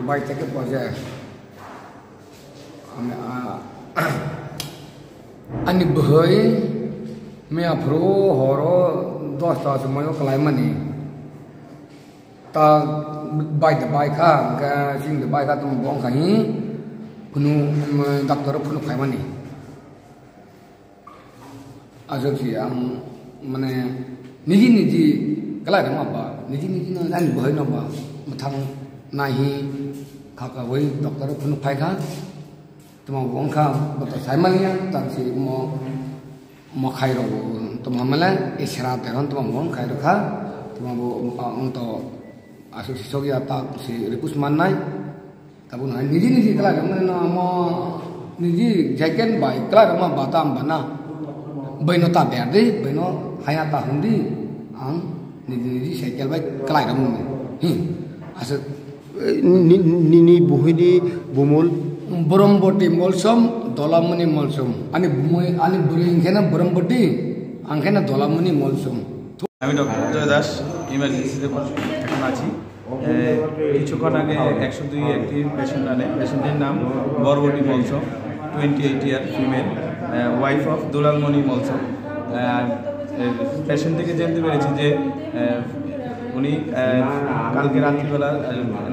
বাড়ি থেকে পৌঁছে ani bahai me afro horo 10 ta semuanya kelaimani ta bai kha ga sing bai kha tum bong khai punu dokter punu khaimani ajo si ang mane niji kelai ma ba niji na ani bahai na ba mathang nahi khaka wai dokter punu khai kha tuma bong kha bata saimania tan si mo khai ro tuma mala isra te ron tuma bong khai ro kha tuma bo onto asu sogia ta si ripus manai tabun niji kala na mo niji jaken bai kala ma batam bana baino ta berde baino hayata hundi ang niji cycle bai kala ram hi asu nini buhini bumul Borombotti molsom dolamuni molsom ani buring khena borombotti angkhena dolamuni molsom আমি doctor জয় দাস ইমার্জেন্সিতে এখন আছি কিছুক্ষণ আগে 102 একটি patient আনে পেশেন্টের নাম বরবটি মলসম 28 ইয়ার female wife of দুলালমণি Molsom patient থেকে জানতে পেরেছি যে উনি কালকে রাত্রিবেলা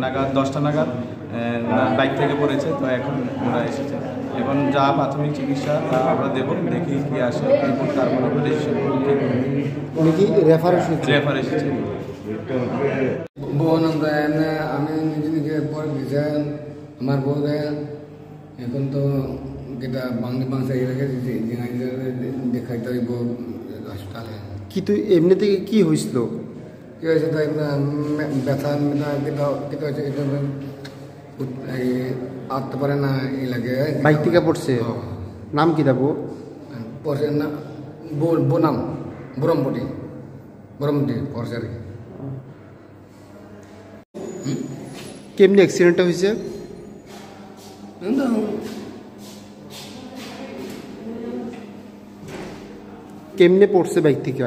নাগাদ 10টা নাগাদ বাইক থেকে পড়েছে তো এখন ওরা এসেছে এখন যা প্রাথমিক চিকিৎসা আমরা দেব দেখি কি আসে রিপোর্ট তারপর আমরা ডিসিশন উনি কি রেফার এসেছে বোনন্দায়ন আমি নিজে পর দিছে আমার বউরে এখন তো যেটা বাংলা এলাকায় দেখাইতে হইব হাসপাতালে কিন্তু এমনি থেকে কি হয়েছিল কি হয়েছে তো ব্যথা কেটা হয়েছে আটতে পারে না এই লাগে বাইক থেকে পড়ছে নাম কি দেবো পড়ছে না বোনাম ব্রহ্মপটি পড়ছে আর কি কেমনি অ্যাক্সিডেন্টটা হয়েছে কেমনে পড়ছে বাইক থেকে